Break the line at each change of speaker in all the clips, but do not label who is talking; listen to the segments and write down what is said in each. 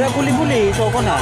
Sa buli-buli, so ko na.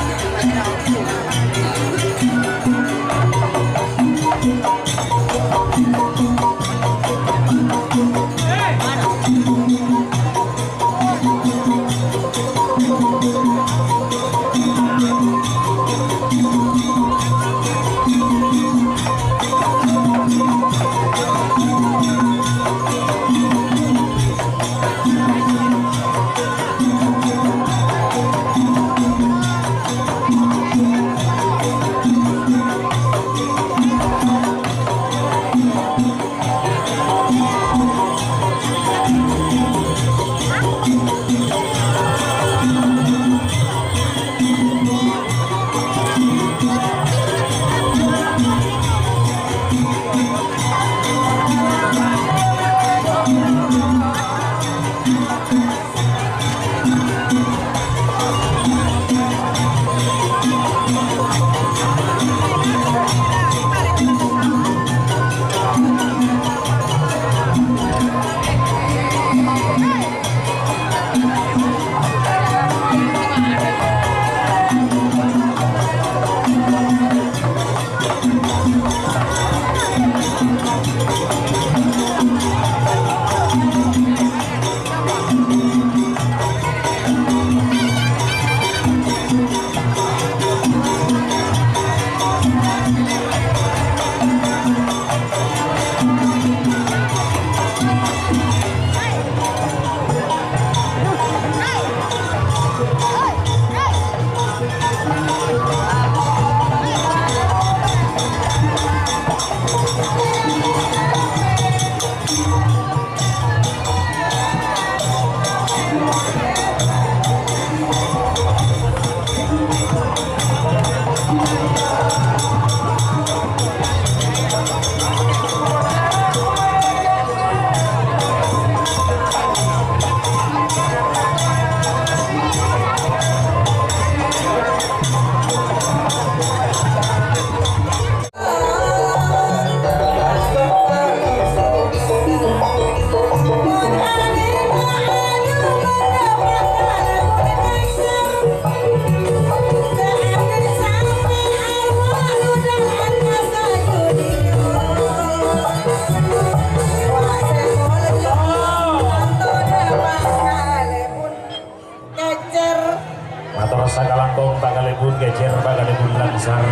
Sakalangkong Takalebun Gecer Takalebun Langsar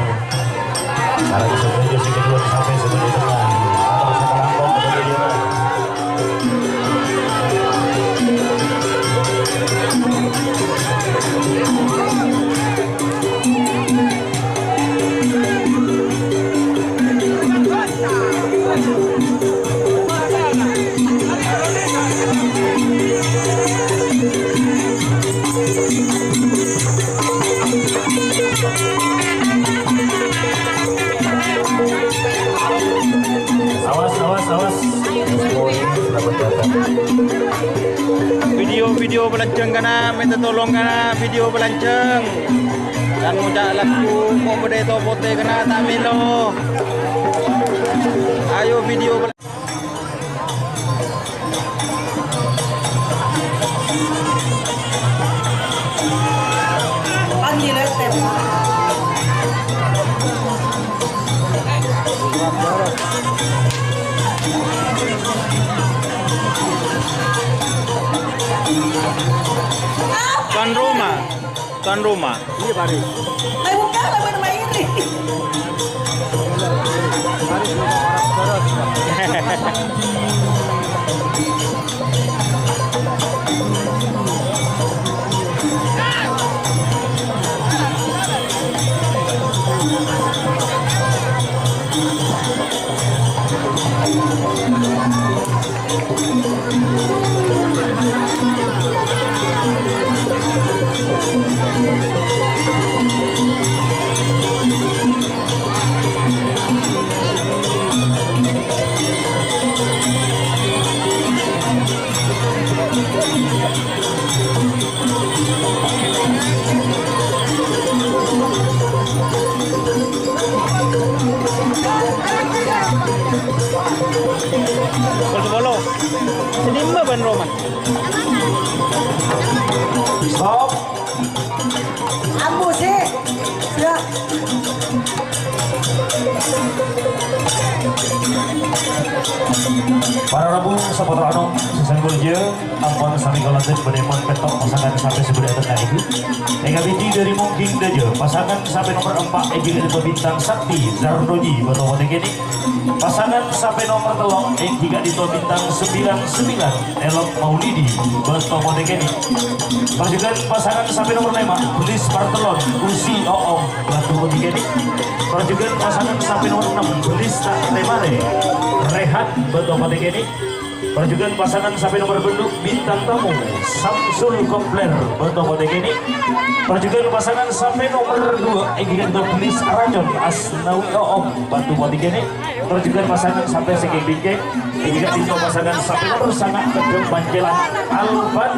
Sarang sebenarnya si kedua sampai sebenarnya tengah atau Sakalangkong kemudian
video belanceng kana minta tolong kana video belanceng dan muda laku mau berde to pote kana tamilo ayo video Tuan rumah. Iya, Paris.
Ay, bukan lah nama ini.
Roman.
Stop.
Aku sih. Sudah.
Para rabu sahabat Rano sesanggul je ampun sami kolanten benemon petok pasangan sampai sebelah tengah itu hingga binti dari mungkin daje pasangan sampai nomor 4 ejil itu bintang sakti Zardoji betul ini pasangan sampai nomor telok tiga itu bintang 99 Elok Maulidi betul ini perjuangan pasangan sampai nomor 5 Pulis Bartelon Usi Oom betul ini perjuangan pasangan sampai nomor 6 Pulis Temare Rehat betul ini perjuangan pasangan sampai nomor benduk bintang tamu Samsul Kompler betul ini perjuangan pasangan sampai nomor 2 Egigan Pulis Arajon Asnawi Oom batu ini perjuangan pasangan sampai segi bingkeng Egigan itu pasangan sampai nomor sangat kedeng Panjelan Alvan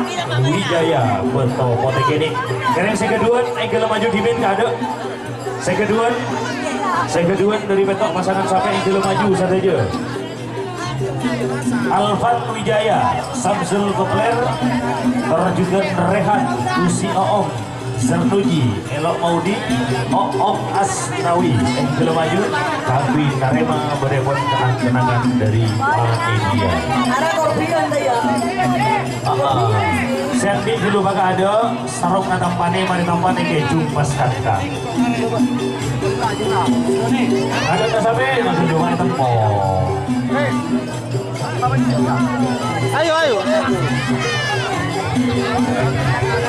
Wijaya betul ini karena saya kedua Egel maju di main ada saya kedua dari petok pasangan sampai Egel maju saja Alvan Wijaya, Samsul Kopler, perjuangan Rehan, Usi Oom, Sernuji, Elok Maudi, Oom Asnawi, Engkel Maju, kami Narema berepot kenang-kenangan dari media.
Ada korpion deh ya.
Sendi dulu bakal ada sarung natampane mari tampane ke jumpas kata. Ada tak sampai nak jumpa tempo.
Ayo.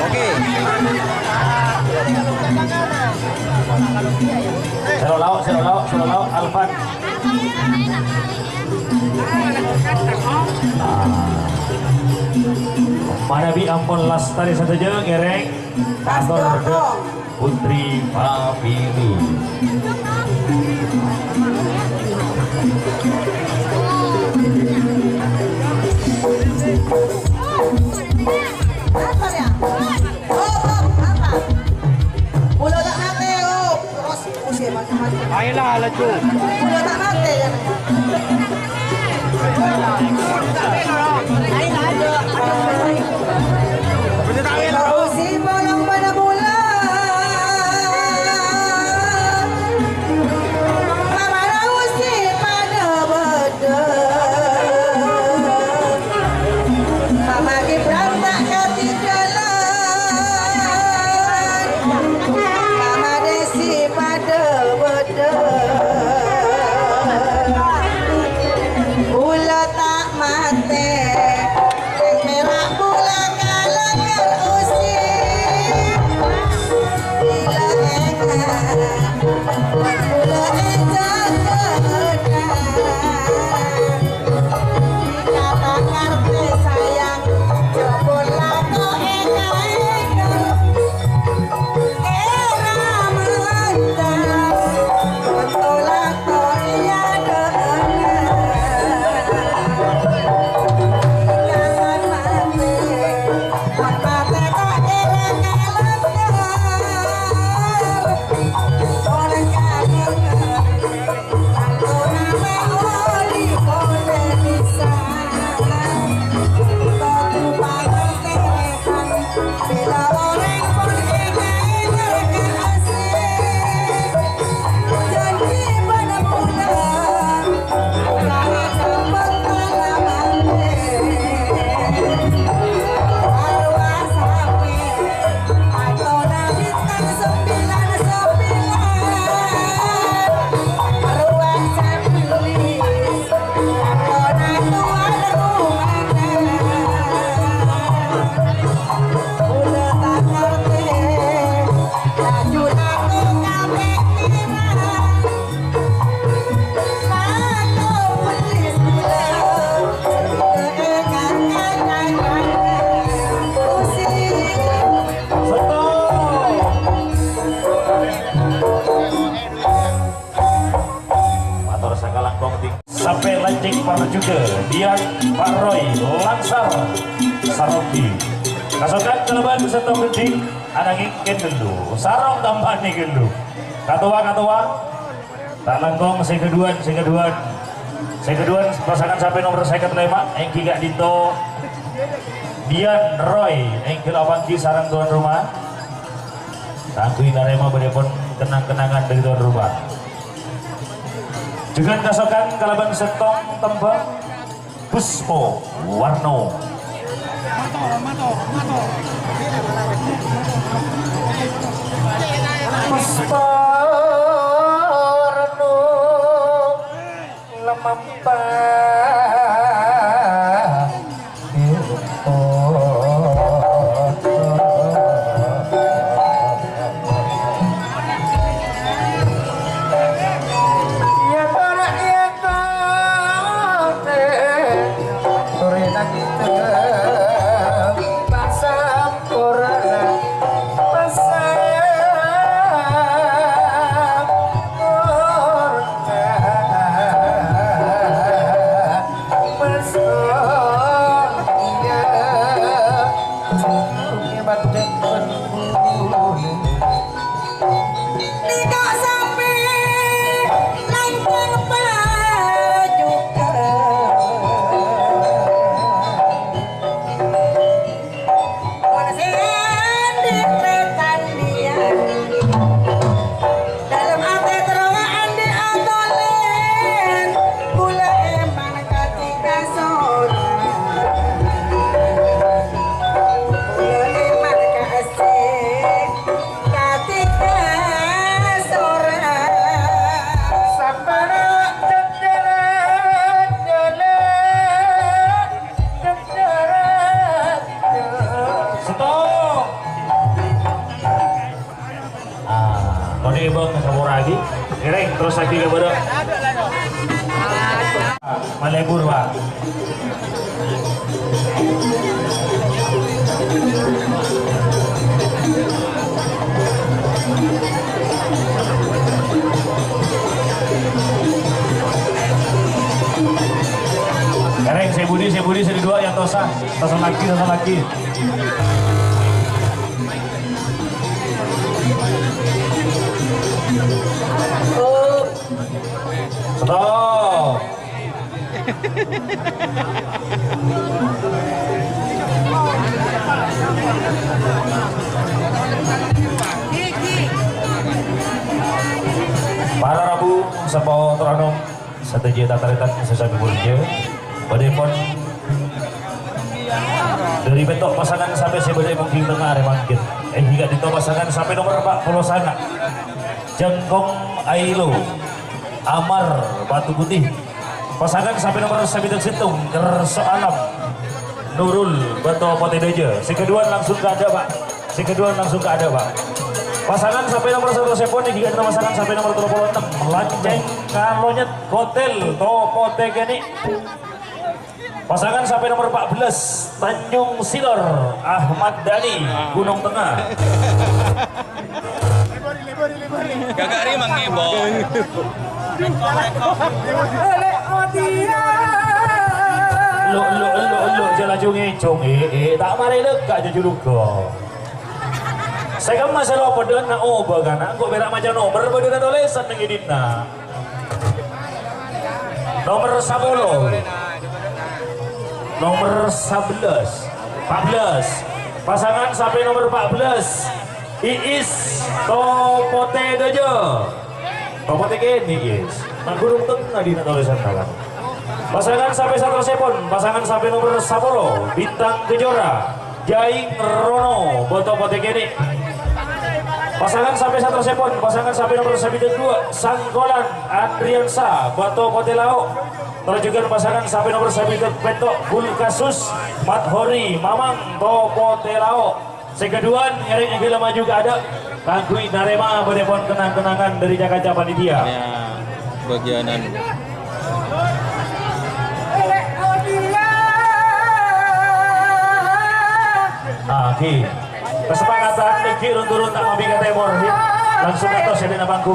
Oke.
Sero lauk, Alvan. Manabi ampun lastari saja ngereng kantor Putri Papili.
Apa ya? Apa? Ulo tak mati, terus usia macam-macam.
Ayolah laju.
Ulo tak mati kan? Usi bolong pada bulan, mana usi pada bedeng, mama Gibran tak ketinggalan, mama Desi pada bedeng, ulo tak mati.
Sampai lancing para juga Dian Pak Roy Langsar Saroki kasokan keleban beserta penting anak ingin dulu sarong tambahan nih dulu katua tak langkong saya kedua pasangan sampai nomor saya kelima Engki Gak Dito Dian Roy Engki Lawanki sarang tuan rumah Kangkui Narema berepon kenang-kenangan dari tuan rumah. Dengan kasokan kalaban setong tembang Puspo Warno. Puspo Warno lemampa. Terus lagi ke bodoh Malebur Pak. Kareng saya Budi dua yang tosa lagi. Stop. Para Rabu Sapo Toranom Sateja Tataritan Sesabi Bulja Badepon dari bentuk pasangan sampai sebelum mungkin tengah remangkit hingga di pasangan sampai nomor 40 sana Jengkong Ailo Amar Batu Putih pasangan sampai nomor 9 Situng Kerso Alam Nurul Batu Potedeja si kedua langsung ke ada Pak pasangan sampai nomor 1 Sepon hingga di pasangan sampai nomor 36 Lanceng Kalonyet Hotel Topote Geni pasangan sampai nomor 14 Tanjung Silor Ahmad Dhani Gunung Tengah
Gagak rimang ngebong.
Lo jalan ngecong tak mari dekat aja juga. Saya kan masalah pada nak oba kan, kok berak macam nomor pada tulisan ngidina. Nomor 10, nomor 11, 14, pasangan sampai nomor 14. Iis Topote Dojo Topote Geni guys nah Gunung Tengah di tulisan tangan pasangan sampai 1 Sepon pasangan sampai nomor 10 Bintang Kejora Jaing Rono Topote Geni pasangan sampai 1 Sepon pasangan sampai nomor 92 Sangkolan Andriansa Topote Lao terus juga pasangan sampai nomor 9 Petok Bulkasus Mathori Mamang Topote Lao sekeduan nyari yang maju ke ada Kangkui Narema berepon kenang-kenangan dari Jakarta Panitia
ya bagianan
Ki kesepakatan Ki turun tak ngopi ke Timur langsung ke atas ya bangku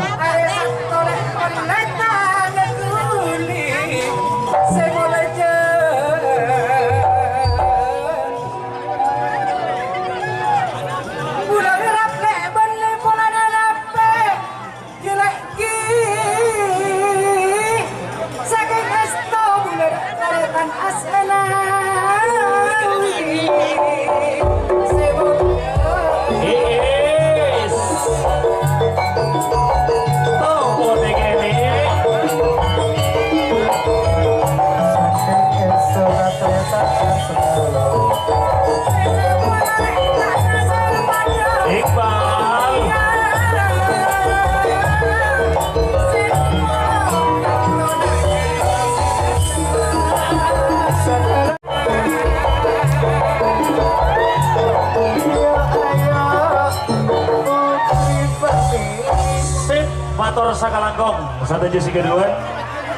Mator Sakalangkong satu jesi kedua.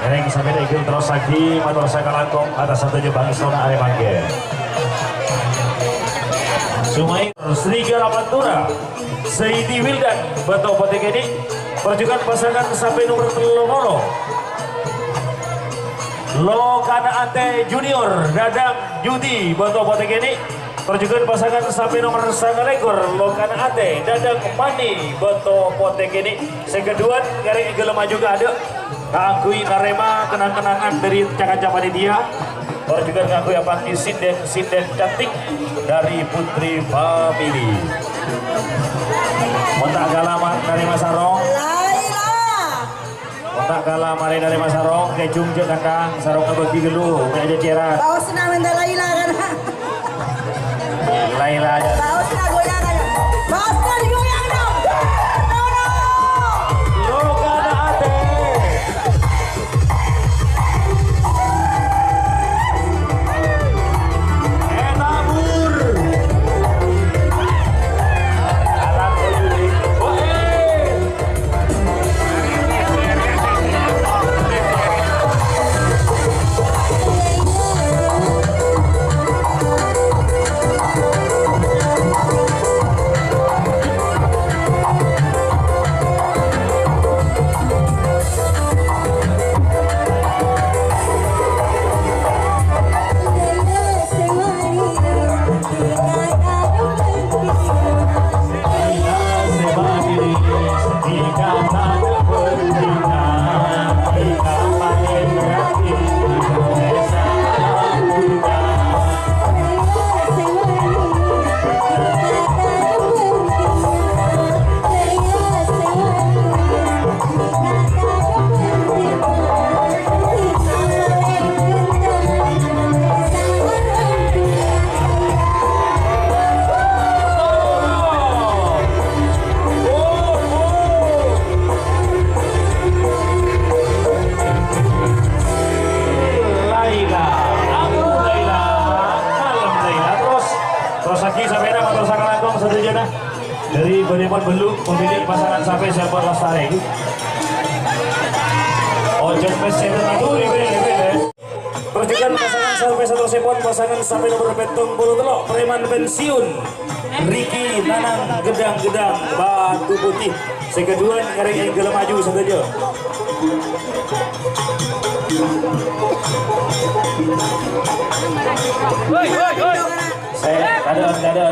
Yang sampai ikut terus lagi Mator Sakalangkong atas satu je Bang Istona Aremangge. Sumai Serigala Pantura Saidi Wildan Bato Potekedi perjukan pasangan sampai nomor 3 Lokana Ante Junior Dadang Yudi Bato Potekedi perjukan pasangan sampai nomor 9 Lokana Ate Dadang Mani Bato Potekedi sekeduan garing gelema juga ada ngakui Narema kenang-kenangan dari cakaca panitia. Orang juga ngakui apa sinden cantik dari Putri Family. Montak kalah dari Mas Sarong.
Laila.
Montak kalah mari dari Mas Sarong. Kecung je kandang Sarong ngebagi gelu. Aja ceran.
Bawa senang minta Laila kan.
Laila aja.
Bawa senang goyang kan. Bawa senang goyang dong.
Lokana Ate. Dari Bonemon Beluk memilih pasangan sampai Serpon Lestari. Ojon Peseren itu dipilih. Perjukan pasangan sampai satu sepon pasangan sampai nomor petong bulu telok preman pensiun Riki Nanang Gedang Batu Putih sekeduan kareng yang gelem maju saja. Saya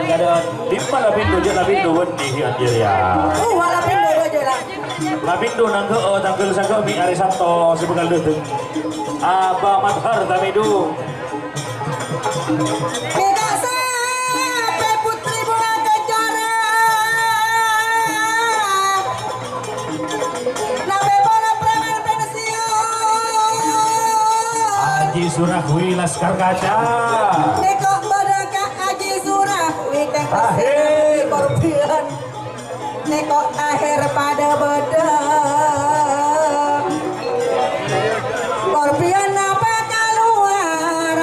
kadang di mana pintu je pintu wendi anjir ya.
Wala pintu aja lah.
Pintu nang tanggal sangka mi ari Sabtu sebegal deuteng. Aba Madhar tamidu.
Kita sampai Putri Bunga Kencana. Nabe bola preman pensiun.
Haji Surahwi Laskar Kaca.
Nekok bodaka Haji Surahwi
Akhir.
Korpian. Nekok akhir pada bedeng. Korpian apa keluar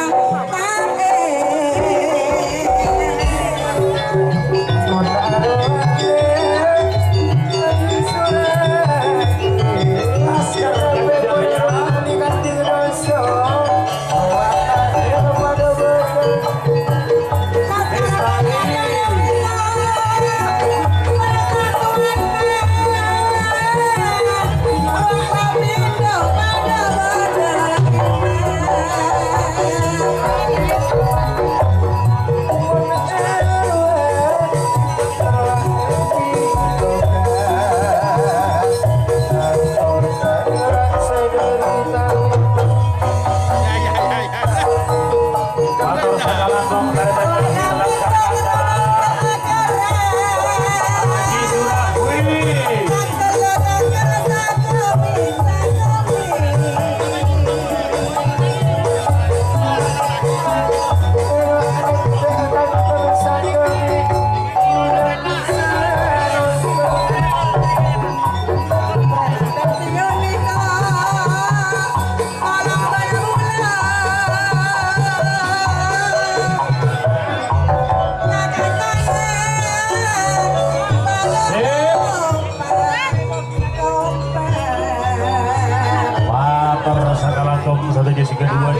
satu Jessica dua.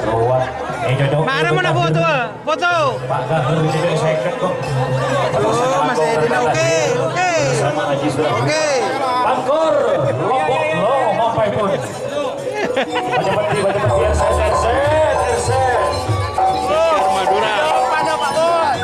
Rawat. Jodoh.
Mana mana foto? Foto.
Pak Gahar ini dari seket kok.
Oh, Mas Edina oke.
Sama Haji Surah.
Oke.
Pangkor. Lombok lo ngopai pun. Baca peti RC.
Madura. Pada Pak Bos.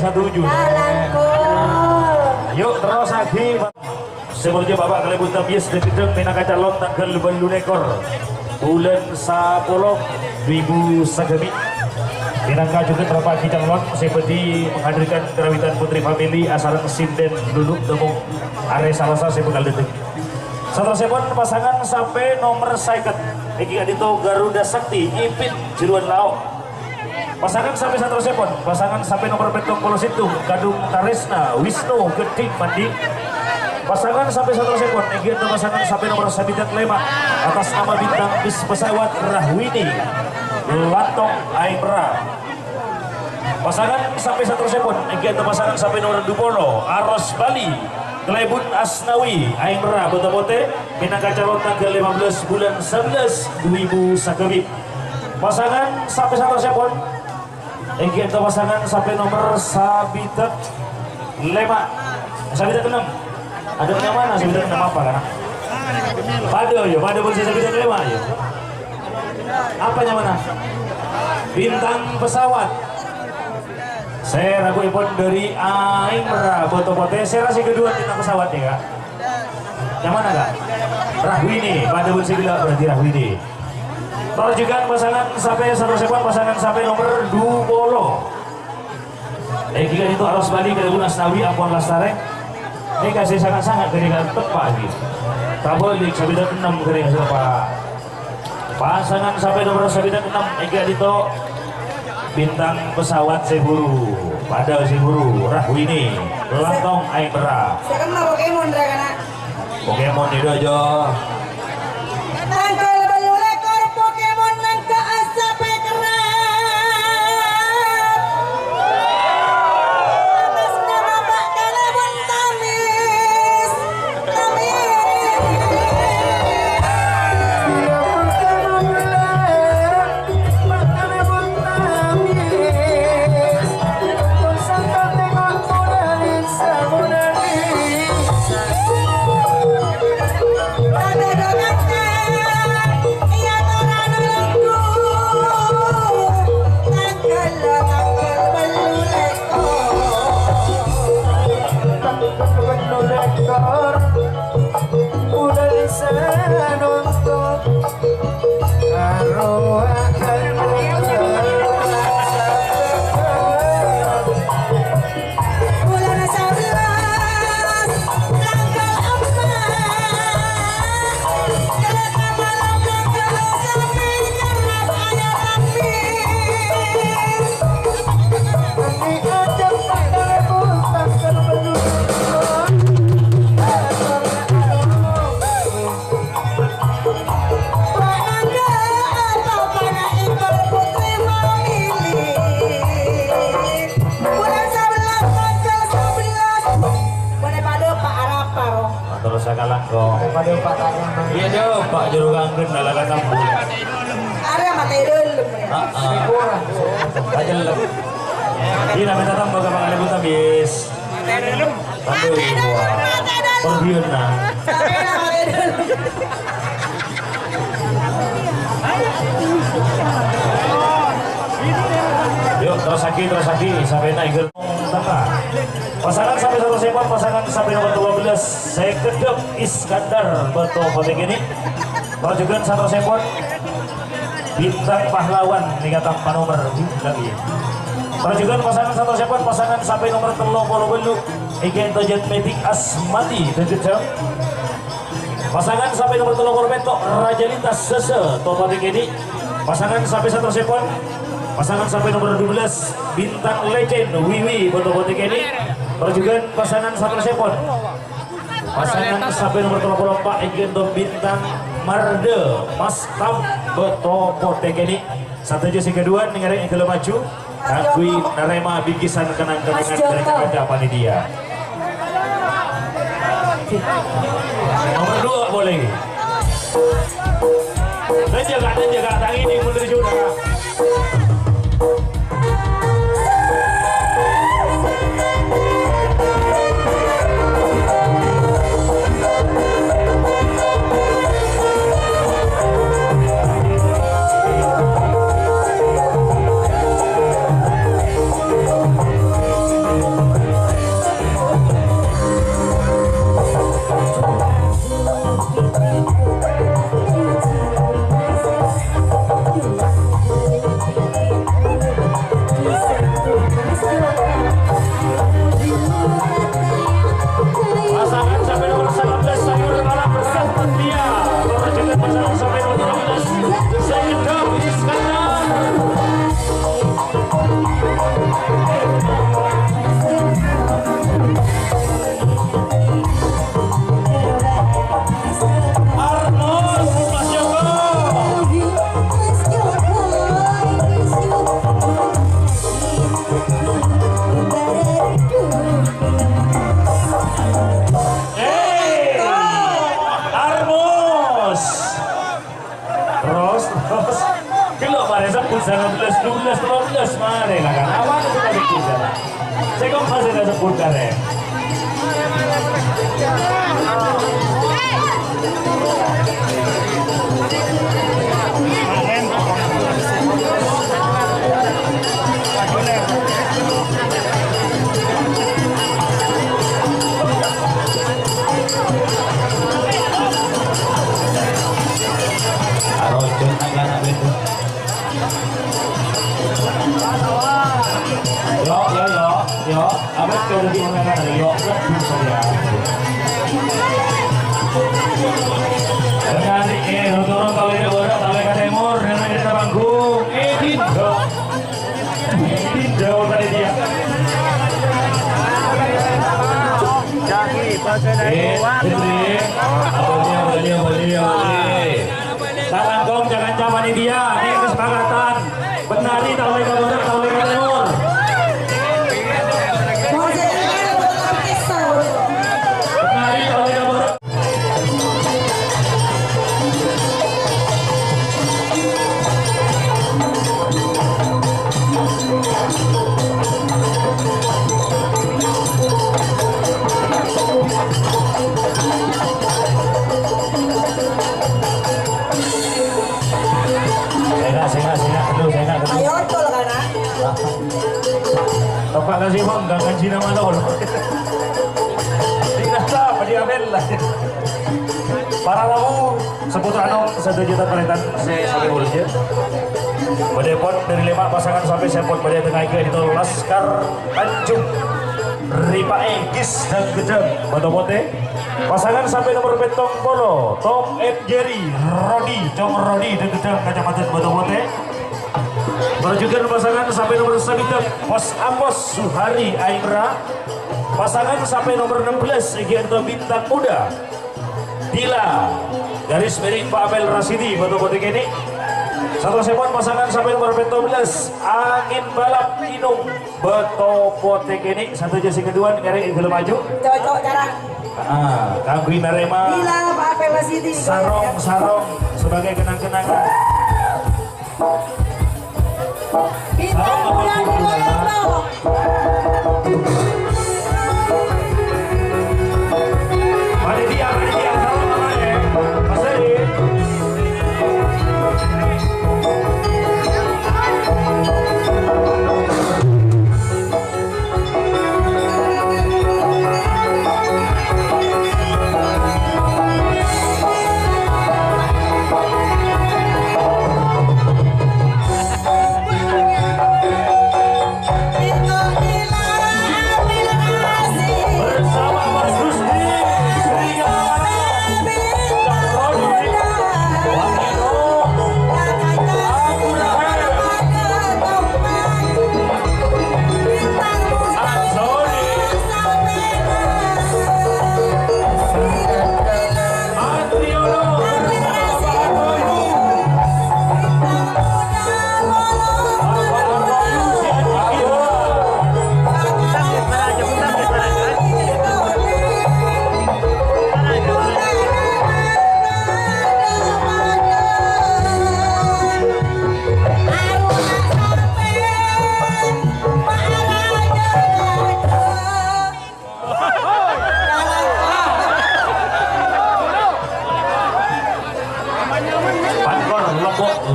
Setuju. Yuk terus lagi. Sebenarnya Bapak kali pun tabias dan tidak menangkan calon tanggal balu ekor bulan 10 2000 sagami. Minangka juga terdapat calon seperti menghadirkan kerawitan putri famili asalan sinden duduk temu area salasa sebekal detik. Setelah sepon pasangan sampai nomor saikat. Iki adito Garuda Sakti Ipin Jeruan Laok. Pasangan sampai satu sepon, pasangan sampai nomor petong polos itu Kadung Taresna Wisnu Gedik Mandi. Pasangan sampai satu sepon, Egyan pasangan sampai nomor Sabidat Lema atas nama bintang bis pesawat Rahwini Latong Aimra. Pasangan sampai satu sepon, Egyan pasangan sampai nomor Dupono Aros Bali Klebun Asnawi Aimra Botobote Minangka calon tanggal 15 bulan 11 2000 Sakabib. Pasangan sampai satu sepon, Egyan pasangan sampai nomor Sabitat Lema Sabitat 6. Ada yang mana Sabitat 6 apa kan? Pada ya, pada bersih Sabitat 5 ya. Apanya mana? Bintang pesawat. Saya ragu ipon dari Aimra Botobote. Saya rasa kedua bintang pesawat ya kak. Yang mana kak? Rahwini. Pada bersih bila berarti Rahwini. Terus juga pasangan sampai satu sepon, pasangan sampai nomor 20. Jika itu harus balik ke Gunung Asnawi Apuan Lastare. Ini kasih sangat-sangat dari tepat gitu. Tabel di Sabidat 6 dari Pak. Pasangan sampai nomor Sabidat 6 Ega Dito bintang pesawat Seburu pada Seburu Rahwini Lantong Aimra.
Sekarang mah Pokemon Dragana.
Pokemon itu aja.
Tanggal bayu lekor Pokemon nangka asape kerat. Atas nama Pak Kalebon Tamis.
Iya dong, Pak Juru Ganggen dalam kata
Ada mata dulu.
aja lah. Ini namanya tambah ke Bang Alibut habis. Aduh, perbiun nah. Yuk terus lagi sampai naik ke tengah. Pasangan sampai 1 sepot, pasangan sampai nomor 12 Sekedep Iskandar betul potek ini. Majukan 1 sepot Bintang Pahlawan nih kata nomor lagi. Majukan pasangan 1 sepot, pasangan sampai nomor 30 Egen Tojet Medik Asmati terkejam. Pasangan sampai nomor 30 Betok Raja Lintas Sese potek ini. Pasangan sampai 1 sepot, pasangan sampai nomor 12 Bintang Legend Wiwi Botobotik ini. Perjugan pasangan 1 sepot, pasangan sampai nomor 34 Egendo Bintang Marde Mas Tam Botobotik ini. Satu jasi kedua dengerin yang maju Kagui Narema Bikisan kenang-kenangan kerja panitia. Nomor 2 boleh. Dan jaga tangan ini mundur sudah. Tangan gong jangan zaman dia, ini kesepakatan. Benari tak boleh kabur, tak boleh kabur. Benari tak boleh kabur. Bapak kasih bang, gak Cina malol. Tidak apa diambil lah. Para lamu seputar 1 juta peretan saya sampai urusnya. Bedepot dari 5 pasangan sampai sepot pada tengah itu Laskar Tanjung Ripa Egis dan Gedeng Botobote. Pasangan sampai nomor Betong Polo Tom Ed Jerry Rodi Cong Rodi dan Gedeng Kacamata Botobote. Melanjutkan pasangan sampai nomor 9 Pos Amos Suhari Aimra. Pasangan sampai nomor 16 Egianto Bintang Muda Dila garis miring Pak Abel Rasidi Botobote ini. Satu sepon pasangan sampai nomor 12 angin balap inung beto potek ini satu jasi kedua ngeri ke maju
Cocok jarang.
kagui narema
Bilang Pak Pelasidi.
sarong sebagai kenang-kenangan.
Bintang bulan Goyong.
Panitia sarong namanya Mas Edi. Bersama Mas Rusdi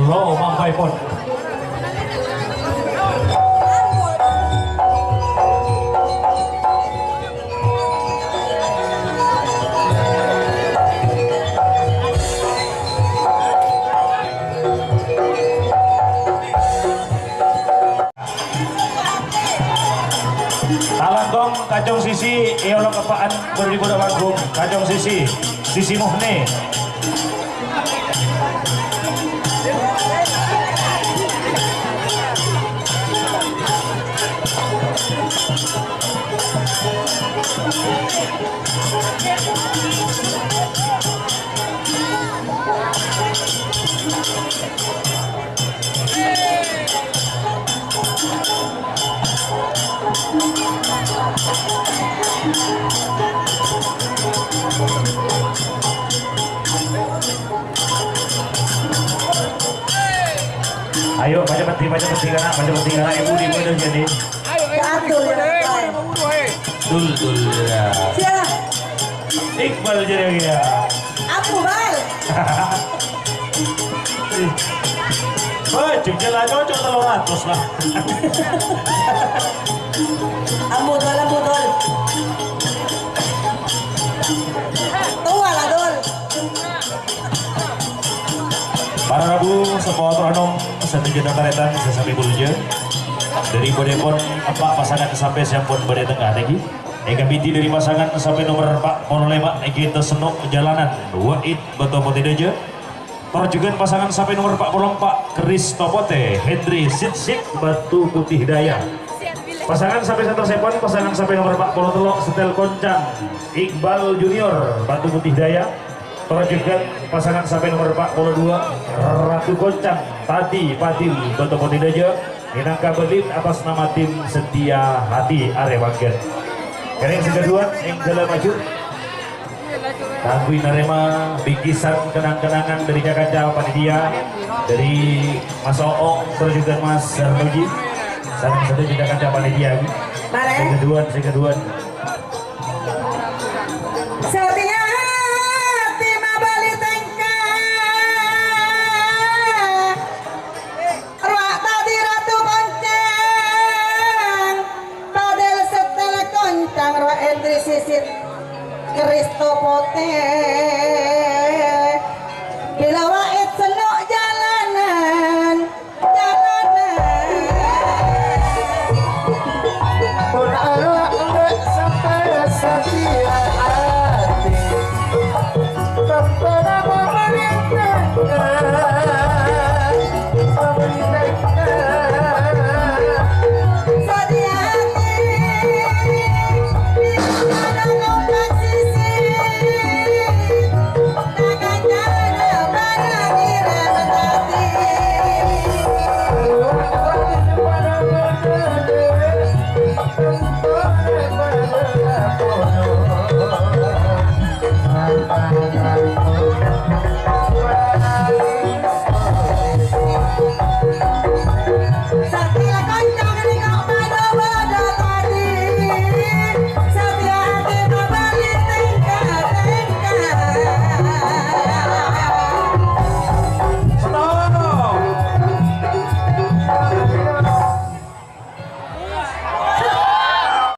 lo mampai pun. Talangkong kacung sisi eolo kepaan beribu wanggung kacung sisi muhne. Ayo baca peti karena ibu di mana jadi.
Aduh ya.
Dul ya.
Siapa?
Iqbal jadi ya.
Aku bal.
Jengkel aja cocok 300 lah.
Amudol. Tua lah dol.
Para Rabu sepotong anom satu juta karetan sesami bulja dari bodepon apa pasangan sampai siapun bode tengah lagi. Eka binti dari pasangan sampai nomor 4 monolema kita senok jalanan Wahid betul putih aja. Terjugan pasangan sampai nomor 44 Kristopote Hendri Sitsik Batu Putih Daya. Pasangan sampai satu sepon pasangan sampai nomor 43 Setel Koncang Iqbal Junior Batu Putih Daya. Terjugan pasangan sampai nomor 42 Ratu Koncang Tadi Padil Batu Putih Daya. Minangka Belit atas nama tim Setia Hati Arewagen. Yang kedua yang dalam maju Tangguin Narema bikisan kenang-kenangan dari Jakarta panitia dari Mas Oong terus juga Mas Sarnoji saling satu di Jakarta panitia yang kedua
Setia hati mabali tengkang Ruak tadi Ratu Koncang Padel Setel Koncang Ruak Hendri Sisit Kristopote Bila